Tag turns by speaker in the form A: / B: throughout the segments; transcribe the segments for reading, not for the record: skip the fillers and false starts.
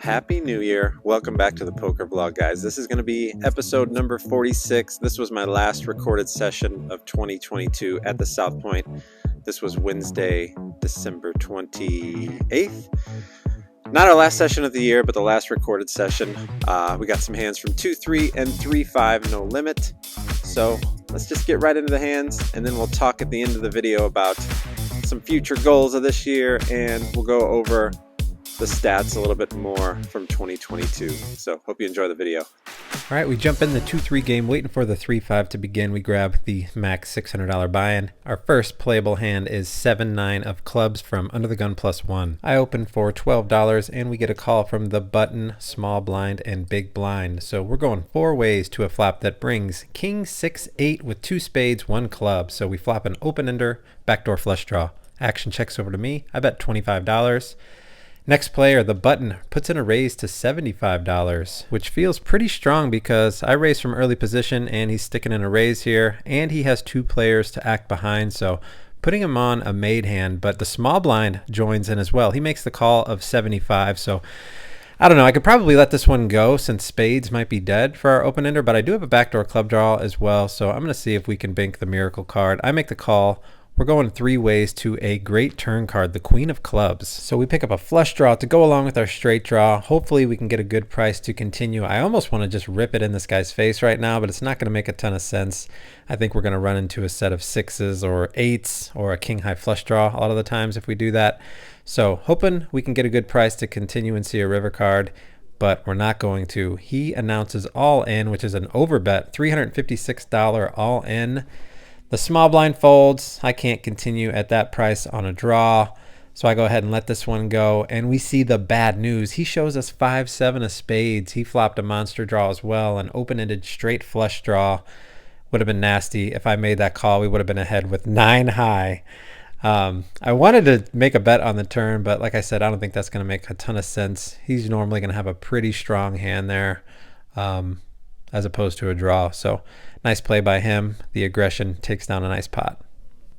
A: Happy New Year. Welcome back to the Poker Vlog, guys. This is going to be episode number 46. This was my last recorded session of 2022 at the South Point. This was Wednesday, December 28th. Not our last session of the year, but the last recorded session. We got some hands from 2-3 and 3-5, no limit. So let's just get right into the hands, and then we'll talk at the end of the video about some future goals of this year, and we'll go over the stats a little bit more from 2022. So hope you enjoy the video.
B: All right, we jump in the 2-3 game, waiting for the 3-5 to begin. We grab the max $600 buy-in. Our first playable hand is 7-9 of clubs from Under the Gun +1. I open for $12 and we get a call from the button, small blind, and big blind. So we're going 4 ways to a flop that brings King 6-8 with 2 spades, 1 club. So we flop an open-ender, backdoor flush draw. Action checks over to me. I bet $25. Next player, the button, puts in a raise to $75, which feels pretty strong because I raised from early position and he's sticking in a raise here, and he has 2 players to act behind, so putting him on a made hand. But the small blind joins in as well. He makes the call of 75, so I don't know. I could probably let this one go since spades might be dead for our open-ender, but I do have a backdoor club draw as well, so I'm going to see if we can bank the miracle card. I make the call. We're going 3 ways to a great turn card, the Queen of Clubs. So we pick up a flush draw to go along with our straight draw. Hopefully we can get a good price to continue. I almost want to just rip it in this guy's face right now, but it's not going to make a ton of sense. I think we're going to run into a set of 6s or 8s or a king high flush draw a lot of the times if we do that. So hoping we can get a good price to continue and see a river card, but we're not going to. He announces all in, which is an overbet, $356 all in. The small blind folds. I can't continue at that price on a draw, so I go ahead and let this one go, and we see the bad news. He shows us 5-7 of spades. He flopped a monster draw as well, an open-ended straight flush draw. Would have been nasty. If I made that call, we would have been ahead with 9 high. I wanted to make a bet on the turn, but like I said, I don't think that's going to make a ton of sense. He's normally going to have a pretty strong hand there, as opposed to a draw. So nice play by him. The aggression takes down a nice pot.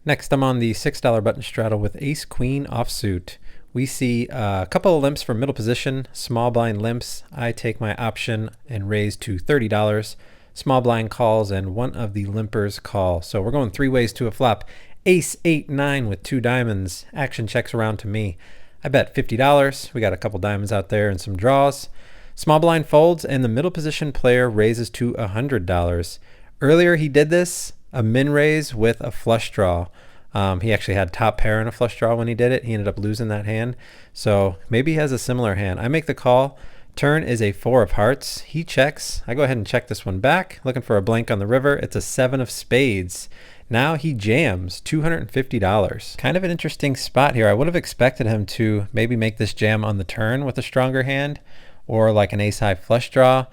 B: Next, I'm on the $6 button straddle with ace queen offsuit. We see a couple of limps from middle position, small blind limps. I take my option and raise to $30. Small blind calls and one of the limpers call. So we're going 3 ways to a flop. Ace 8-9 with 2 diamonds. Action checks around to me. I bet $50. We got a couple diamonds out there and some draws. Small blind folds and the middle position player raises to $100. Earlier he did this, a min raise with a flush draw. He actually had top pair in a flush draw when he did it. He ended up losing that hand. So maybe he has a similar hand. I make the call. Turn is a 4 of hearts. He checks. I go ahead and check this one back. Looking for a blank on the river. It's a 7 of spades. Now he jams $250. Kind of an interesting spot here. I would have expected him to maybe make this jam on the turn with a stronger hand, or like an ace high flush draw.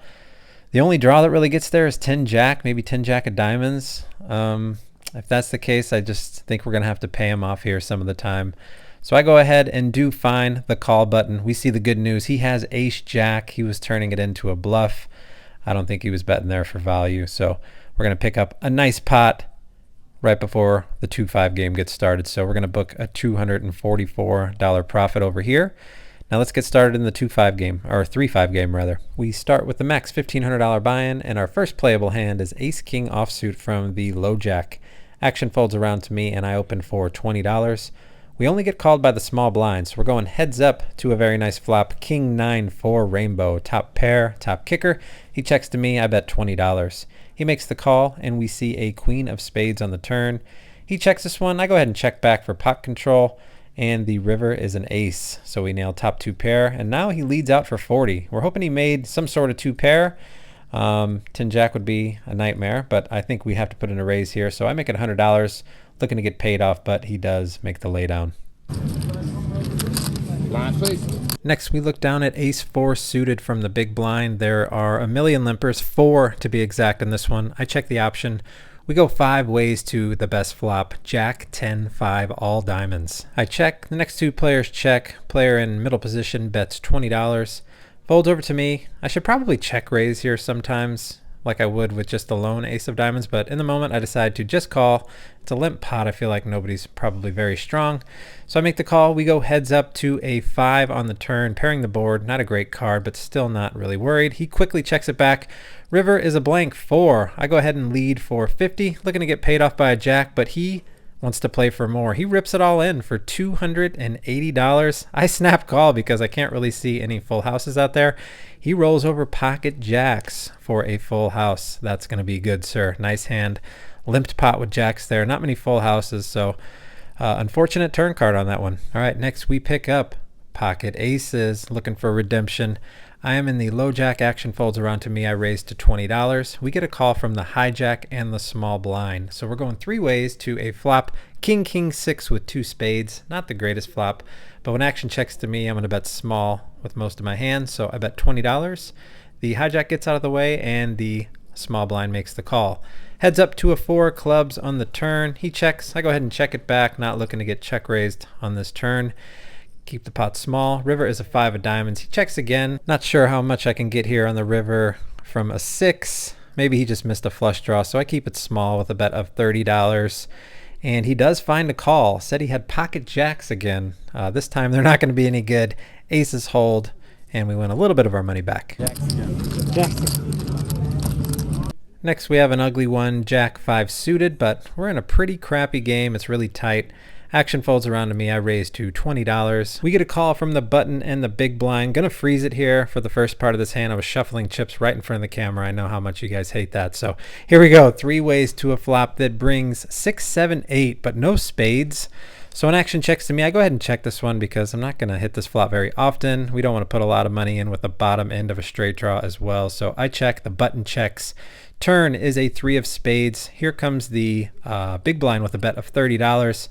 B: The only draw that really gets there is 10 jack, maybe 10 jack of diamonds. If that's the case, I just think we're going to have to pay him off here some of the time. So I go ahead and do find the call button. We see the good news. He has ace jack. He was turning it into a bluff. I don't think he was betting there for value. So we're going to pick up a nice pot right before the 2-5 game gets started. So we're going to book a $244 profit over here. Now let's get started in the 2-5 game, or 3-5 game rather. We start with the max $1,500 buy-in, and our first playable hand is ace king offsuit from the low jack. Action folds around to me and I open for $20. We only get called by the small blind, so we're going heads up to a very nice flop. King 9-4 rainbow, top pair, top kicker. He checks to me. I bet $20. He makes the call and we see a queen of spades on the turn. He checks this one. I go ahead and check back for pot control. And the river is an ace, so we nail top 2 pair, and now he leads out for 40. We're hoping he made some sort of 2 pair. 10 jack would be a nightmare, but I think we have to put in a raise here, so I make it $100, looking to get paid off, but he does make the laydown. Next, we look down at ace 4 suited from the big blind. There are a million limpers, 4 to be exact in this one. I check the option. We go 5 ways to the best flop. Jack 10-5 all diamonds. I check. The next 2 players check. Player in middle position bets $20. Folds over to me. I should probably check raise here sometimes. like I would with just the lone ace of diamonds, but in the moment I decide to just call. It's a limp pot. I feel like nobody's probably very strong. So I make the call. We go heads up to a 5 on the turn, pairing the board. Not a great card, but still not really worried. He quickly checks it back. River is a blank 4. I go ahead and lead for 50, looking to get paid off by a jack, but he wants to play for more. He rips it all in for $280. I snap call because I can't really see any full houses out there. He rolls over pocket jacks for a full house. That's going to be good, sir. Nice hand. Limped pot with jacks there. Not many full houses, so unfortunate turn card on that one. All right, next we pick up pocket aces, looking for redemption. I am in the low jack. Action folds around to me. I raise to $20. We get a call from the hijack and the small blind. So we're going 3 ways to a flop. King, king, 6 with 2 spades. Not the greatest flop, but when action checks to me, I'm going to bet small with most of my hands. So I bet $20. The hijack gets out of the way and the small blind makes the call. Heads up to a 4, clubs on the turn. He checks. I go ahead and check it back. Not looking to get check raised on this turn. Keep the pot small. River is a 5 of diamonds. He checks again. Not sure how much I can get here on the river from a 6. Maybe he just missed a flush draw, so I keep it small with a bet of $30. And he does find a call. Said he had pocket jacks again. This time they're not going to be any good. Aces hold, and we win a little bit of our money back. Jacks. Next we have an ugly one, Jack 5 suited, but we're in a pretty crappy game. It's really tight. Action folds around to me. I raise to $20. We get a call from the button and the big blind. Gonna freeze it here for the first part of this hand. I was shuffling chips right in front of the camera. I know how much you guys hate that. So here we go. 3 ways to a flop that brings 6, 7, 8, but no spades. So when action checks to me, I go ahead and check this one because I'm not going to hit this flop very often. We don't want to put a lot of money in with the bottom end of a straight draw as well. So I check. The button checks. Turn is a 3 of spades. Here comes the big blind with a bet of $30.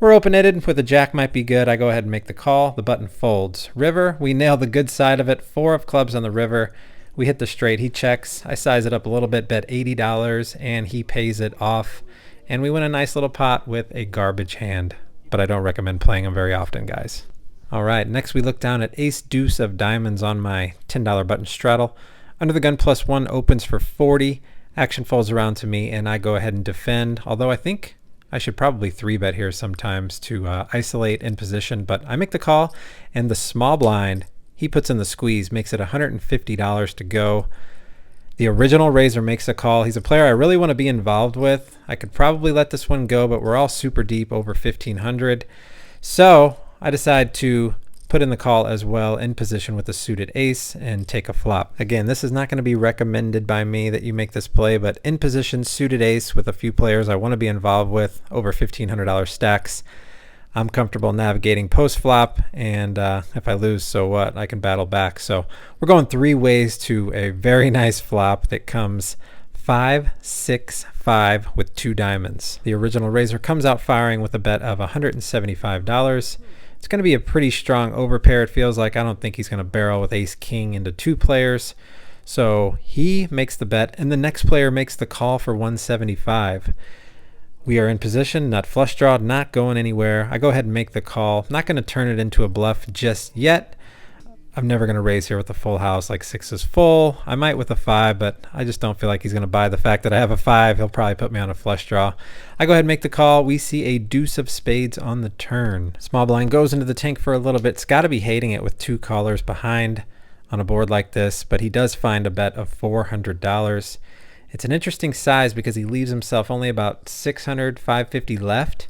B: We're open-ended with a jack might be good. I go ahead and make the call. The button folds. River, we nail the good side of it. 4 of clubs on the river. We hit the straight. He checks. I size it up a little bit, bet $80, and he pays it off. And we win a nice little pot with a garbage hand. But I don't recommend playing them very often, guys. All right, next we look down at ace deuce of diamonds on my $10 button straddle. Under the gun +1 opens for 40. Action folds around to me, and I go ahead and defend. Although I think I should probably 3-bet here sometimes to isolate in position, but I make the call, and the small blind, he puts in the squeeze, makes it $150 to go. The original raiser makes a call. He's a player I really want to be involved with. I could probably let this one go, but we're all super deep, over 1,500. So I decide to put in the call as well in position with a suited ace and take a flop. Again, this is not going to be recommended by me that you make this play, but in position suited ace with a few players I want to be involved with, over $1,500 stacks. I'm comfortable navigating post flop, and if I lose, so what? I can battle back. So we're going 3 ways to a very nice flop that comes 5, 6, 5 with 2 diamonds. The original raiser comes out firing with a bet of $175. It's going to be a pretty strong overpair, it feels like. I don't think he's going to barrel with ace king into 2 players. So he makes the bet, and the next player makes the call for $175. We are in position, nut flush draw, not going anywhere. I go ahead and make the call. Not going to turn it into a bluff just yet. I'm never going to raise here with a full house, like 6 is full. I might with a 5, but I just don't feel like he's going to buy the fact that I have a 5. He'll probably put me on a flush draw. I go ahead and make the call. We see a deuce of spades on the turn. Small blind goes into the tank for a little bit. It's got to be hating it with 2 callers behind on a board like this, but he does find a bet of $400. It's an interesting size because he leaves himself only about 600, 550 left.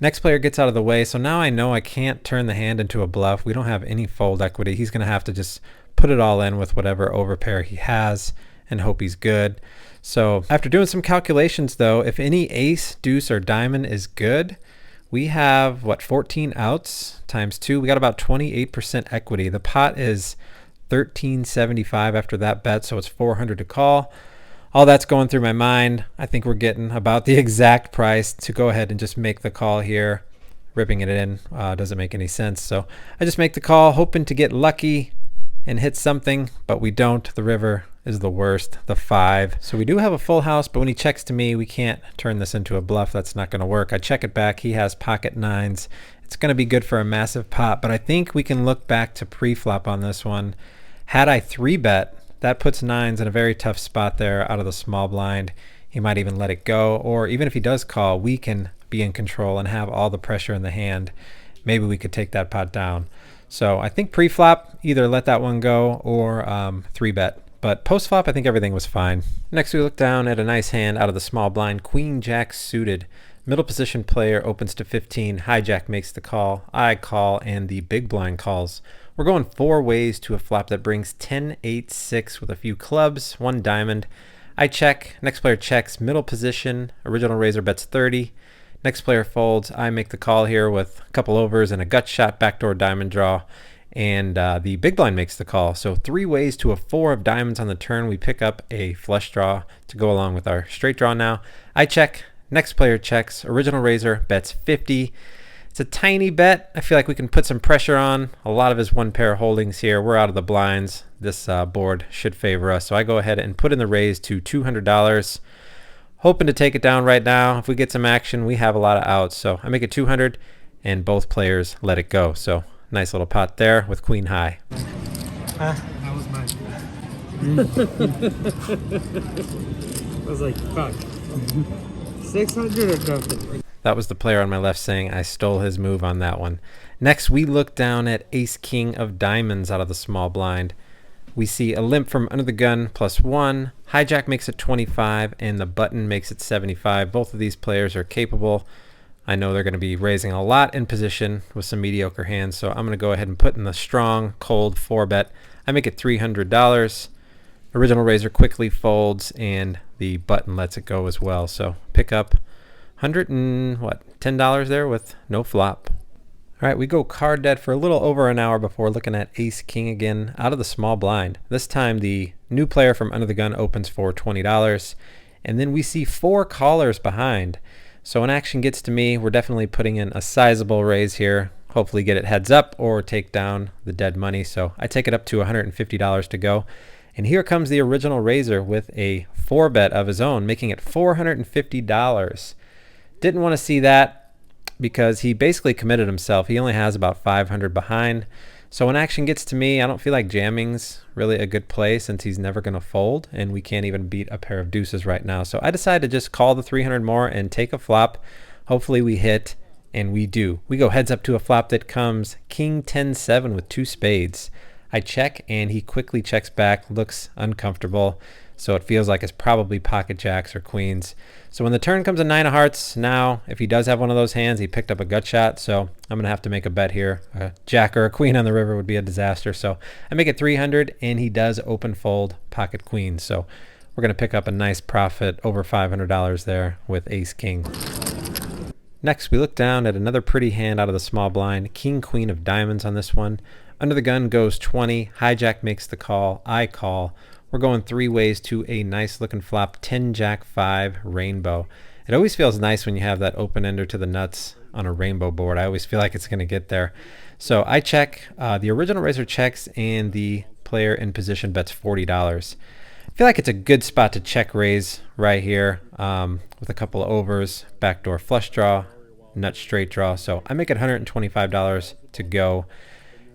B: Next player gets out of the way, so now I know I can't turn the hand into a bluff. We don't have any fold equity. He's going to have to just put it all in with whatever overpair he has and hope he's good. So after doing some calculations, though, if any ace, deuce, or diamond is good, we have, 14 outs times 2. We got about 28% equity. The pot is $13.75 after that bet, so it's $400 to call. All that's going through my mind. I think we're getting about the exact price to go ahead and just make the call here. Ripping it in doesn't make any sense. So I just make the call, hoping to get lucky and hit something, but we don't. The river is the worst, the 5. So we do have a full house, but when he checks to me, we can't turn this into a bluff. That's not going to work. I check it back. He has pocket 9s. It's going to be good for a massive pot, but I think we can look back to pre-flop on this one. Had I 3-bet, that puts nines in a very tough spot there out of the small blind. He might even let it go, or even if he does call, we can be in control and have all the pressure in the hand. Maybe we could take that pot down. So I think pre-flop, either let that one go or 3-bet. But post-flop, I think everything was fine. Next, we look down at a nice hand out of the small blind, Queen Jack suited. Middle position player opens to 15. Hijack makes the call. I call, and the big blind calls. We're going 4 ways to a flop that brings 10, 8, 6 with a few clubs, 1 diamond. I check. Next player checks. Middle position. Original raiser bets 30. Next player folds. I make the call here with a couple overs and a gut shot backdoor diamond draw. And the big blind makes the call. So 3 ways to a 4 of diamonds on the turn. We pick up a flush draw to go along with our straight draw now. I check. Next player checks. Original raiser bets 50. It's a tiny bet. I feel like we can put some pressure on a lot of his 1 pair holdings here. We're out of the blinds. This board should favor us. So I go ahead and put in the raise to $200. Hoping to take it down right now. If we get some action, we have a lot of outs. So I make it 200 and both players let it go. So nice little pot there with queen high.
C: That was mine. I was like, fuck. 600 or nothing.
B: That was the player on my left saying I stole his move on that one. Next, we look down at ace king of diamonds out of the small blind. We see a limp from under the gun +1. Hijack makes it 25 and the button makes it 75. Both of these players are capable. I know they're going to be raising a lot in position with some mediocre hands, so I'm going to go ahead and put in the strong, cold 4-bet. I make it $300. Original raiser quickly folds, and the button lets it go as well. So pick up $10 there with no flop. All right, we go card dead for a little over an hour before looking at ace king again out of the small blind. This time the new player from under the gun opens for $20, and then we see 4 callers behind. So when action gets to me, we're definitely putting in a sizable raise here. Hopefully get it heads up or take down the dead money. So I take it up to $150 to go. And here comes the original raiser with a 4-bet of his own, making it $450. Didn't want to see that because he basically committed himself. He only has about 500 behind. So when action gets to me, I don't feel like jamming's really a good play since he's never going to fold, and we can't even beat a pair of deuces right now. So I decided to just call the 300 more and take a flop. Hopefully we hit, and we do. We go heads up to a flop that comes king 10-7 with 2 spades. I check, and he quickly checks back, looks uncomfortable. So it feels like it's probably pocket jacks or queens. So when the turn comes a 9 of hearts, now if he does have one of those hands, he picked up a gut shot. So I'm going to have to make a bet here. A jack or a queen on the river would be a disaster. So I make it 300, and he does open fold pocket queen. So we're going to pick up a nice profit over $500 there with ace king. Next, we look down at another pretty hand out of the small blind, king queen of diamonds on this one. Under the gun goes 20. Hijack makes the call. I call. We're going 3 ways to a nice looking flop, 10 jack 5 rainbow. It always feels nice when you have that open ender to the nuts on a rainbow board. I always feel like it's going to get there. So I check. The original raiser checks, and the player in position bets $40. I feel like it's a good spot to check raise right here with a couple of overs, backdoor flush draw, nut straight draw. So I make it $125 to go.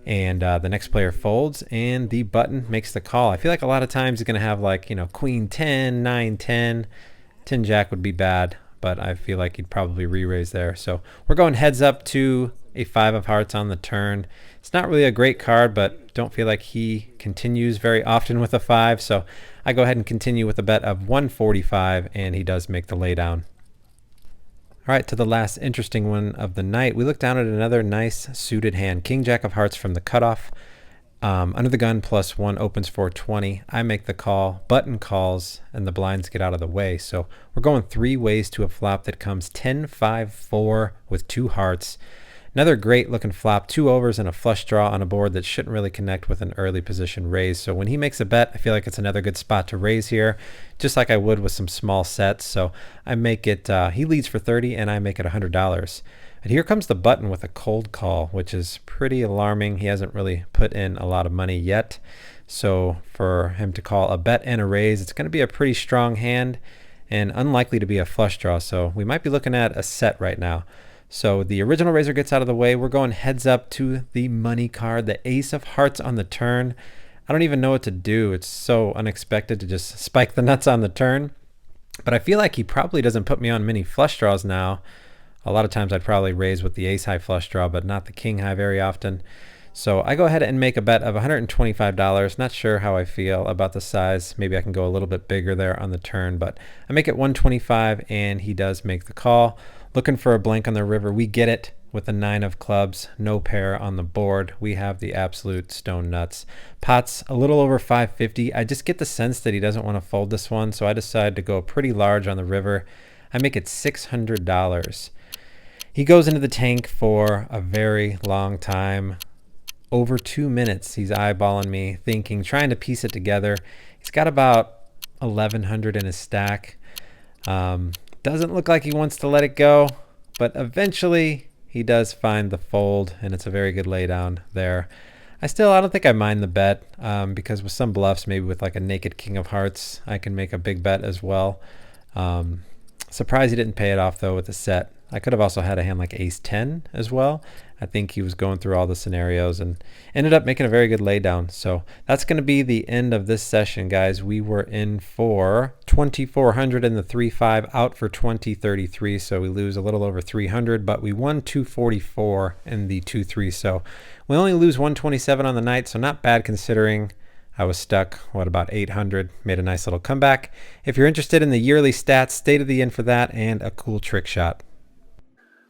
B: And the next player folds, and the button makes the call. I feel like a lot of times he's going to have like, queen 10, 9, 10. 10 jack would be bad, but I feel like he'd probably re-raise there. So we're going heads up to a 5 of hearts on the turn. It's not really a great card, but don't feel like he continues very often with a 5. So I go ahead and continue with a bet of 145, and he does make the laydown. All right, to the last interesting one of the night, we look down at another nice suited hand, king jack of hearts from the cutoff. Under the gun +1 opens for 20. I make the call, button calls, and the blinds get out of the way. So we're going 3 ways to a flop that comes 10-5-4 with 2 hearts. Another great looking flop, 2 overs and a flush draw on a board that shouldn't really connect with an early position raise. So when he makes a bet, I feel like it's another good spot to raise here, just like I would with some small sets. So I make it, he leads for 30, and I make it $100. And here comes the button with a cold call, which is pretty alarming. He hasn't really put in a lot of money yet. So for him to call a bet and a raise, it's going to be a pretty strong hand and unlikely to be a flush draw. So we might be looking at a set right now. So the original raiser gets out of the way. We're going heads up to the money card, the ace of hearts on the turn. I don't even know what to do. It's so unexpected to just spike the nuts on the turn. But I feel like he probably doesn't put me on many flush draws now. A lot of times I'd probably raise with the ace high flush draw, but not the king high very often. So I go ahead and make a bet of $125. Not sure how I feel about the size. Maybe I can go a little bit bigger there on the turn, but I make it 125 and he does make the call. Looking for a blank on the river. We get it with a 9 of clubs, no pair on the board. We have the absolute stone nuts. Pot's a little over 550. I just get the sense that he doesn't want to fold this one, so I decide to go pretty large on the river. I make it $600. He goes into the tank for a very long time. Over 2 minutes, he's eyeballing me, thinking, trying to piece it together. He's got about 1,100 in his stack. Doesn't look like he wants to let it go, but eventually he does find the fold, and it's a very good laydown there. I don't think I mind the bet because with some bluffs, maybe with like a naked king of hearts, I can make a big bet as well. Surprised he didn't pay it off though with the set. I could have also had a hand like ace 10 as well. I think he was going through all the scenarios and ended up making a very good laydown. So that's going to be the end of this session, guys. We were in for 2,400 in the 3-5, out for 2,033. So we lose a little over 300, but we won 244 in the 2-3. So we only lose 127 on the night. So not bad considering I was stuck, about 800. Made a nice little comeback. If you're interested in the yearly stats, stay to the end for that and a cool trick shot.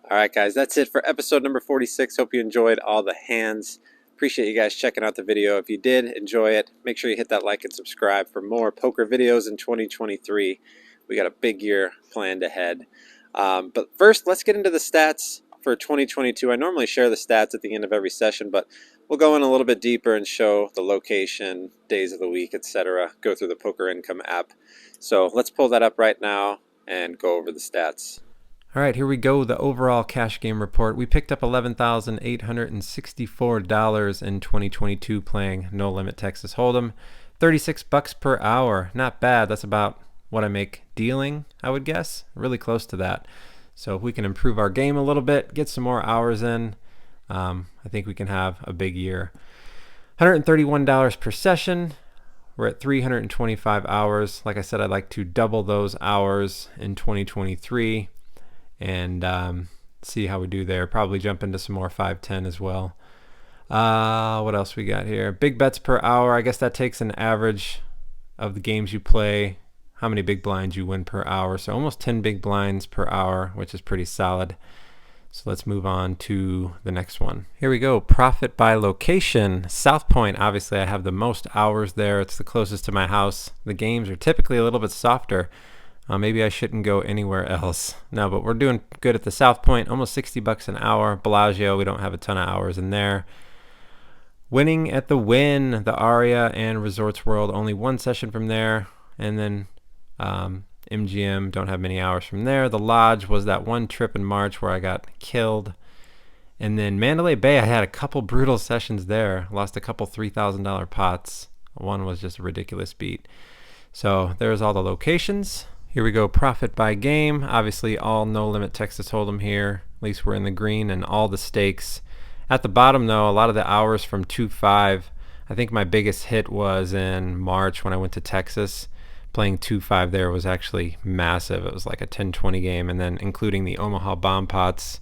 A: All right, guys, that's it for episode number 46. Hope you enjoyed all the hands. Appreciate you guys checking out the video. If you did enjoy it, make sure you hit that like and subscribe for more poker videos in 2023. We got a big year planned ahead. But first, let's get into the stats for 2022. I normally share the stats at the end of every session, but we'll go in a little bit deeper and show the location, days of the week, etc. Go through the Poker Income app. So let's pull that up right now and go over the stats.
B: All right, here we go. The overall cash game report. We picked up $11,864 in 2022 playing No Limit Texas Hold'em. $36 per hour. Not bad. That's about what I make dealing, I would guess. Really close to that. So if we can improve our game a little bit, get some more hours in, I think we can have a big year. $131 per session. We're at 325 hours. Like I said, I'd like to double those hours in 2023. And see how we do there. Probably jump into some more 510 as well. What else we got here? Big bets per hour. I guess that takes an average of the games you play, how many big blinds you win per hour. So almost 10 big blinds per hour, which is pretty solid. So let's move on to the next one. Here we go. Profit by location. South Point, obviously I have the most hours there. It's the closest to my house. The games are typically a little bit softer. Maybe I shouldn't go anywhere else. No, but we're doing good at the South Point. Almost $60 an hour. Bellagio, we don't have a ton of hours in there. Winning at the Wynn, the Aria, and Resorts World. Only one session from there. And then MGM, don't have many hours from there. The Lodge was that one trip in March where I got killed. And then Mandalay Bay, I had a couple brutal sessions there. Lost a couple $3,000 pots. One was just a ridiculous beat. So there's all the locations. Here we go, profit by game. Obviously all No Limit Texas Hold'em here. At least we're in the green and all the stakes. At the bottom though, a lot of the hours from 2-5. I think my biggest hit was in March when I went to Texas. Playing 2-5 there was actually massive. It was like a 10-20 game, and then including the Omaha bomb pots.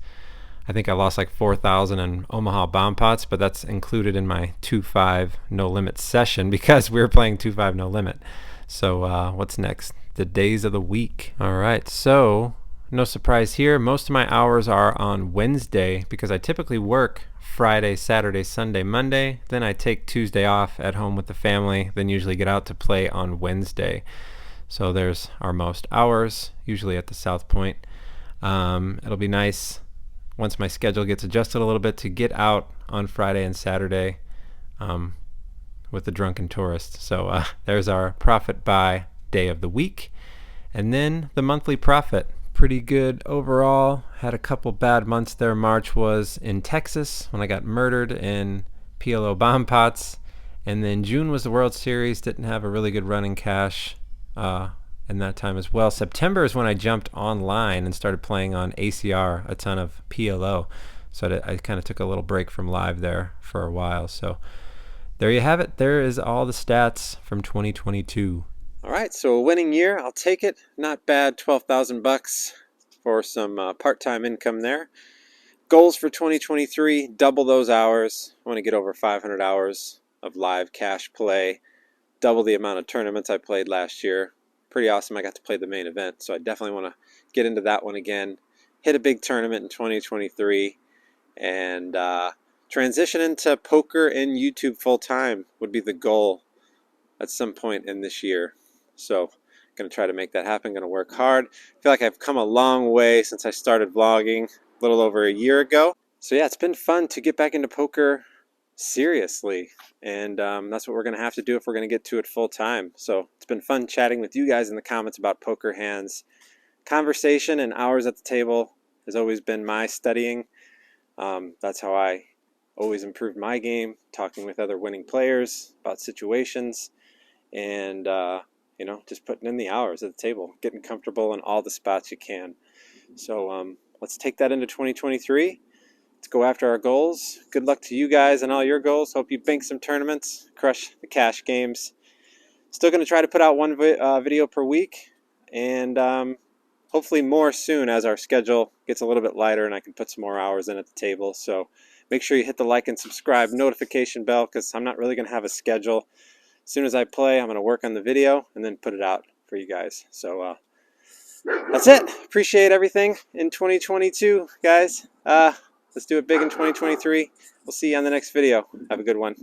B: I think I lost like 4,000 in Omaha bomb pots, but that's included in my 2-5 no limit session because we were playing 2-5 no limit. So what's next? The days of the week. All right, so no surprise here. Most of my hours are on Wednesday because I typically work Friday, Saturday, Sunday, Monday. Then I take Tuesday off at home with the family, then usually get out to play on Wednesday. So there's our most hours, usually at the South Point. It'll be nice once my schedule gets adjusted a little bit to get out on Friday and Saturday with the drunken tourist. So there's our profit by day of the week. And then the monthly profit. Pretty good overall. Had a couple bad months there. March was in Texas when I got murdered in PLO bomb pots. And then June was the World Series. Didn't have a really good run in cash in that time as well. September is when I jumped online and started playing on ACR, a ton of PLO. So I kind of took a little break from live there for a while. So there you have it. There is all the stats from 2022.
A: All right, so a winning year, I'll take it. Not bad, 12,000 bucks for some part-time income there. Goals for 2023, double those hours. I want to get over 500 hours of live cash play, double the amount of tournaments I played last year. Pretty awesome. I got to play the main event, so I definitely want to get into that one again. Hit a big tournament in 2023, and transition into poker and YouTube full-time would be the goal at some point in this year. So going to try to make that happen. Going to work hard. I feel like I've come a long way since I started vlogging a little over a year ago. So yeah, it's been fun to get back into poker seriously, and that's what we're going to have to do if we're going to get to it full time. So it's been fun chatting with you guys in the comments about poker hands. Conversation and hours at the table has always been my studying. That's how I always improved my game, talking with other winning players about situations, and you know, just putting in the hours at the table, getting comfortable in all the spots you can. So let's take that into 2023. Let's go after our goals. Good luck to you guys and all your goals. Hope you bank some tournaments, crush the cash games. Still going to try to put out one video per week, and hopefully more soon as our schedule gets a little bit lighter and I can put some more hours in at the table. So make sure you hit the like and subscribe notification bell, because I'm not really going to have a schedule. As soon as I play, I'm going to work on the video and then put it out for you guys. So that's it. Appreciate everything in 2022, guys. Let's do it big in 2023. We'll see you on the next video. Have a good one.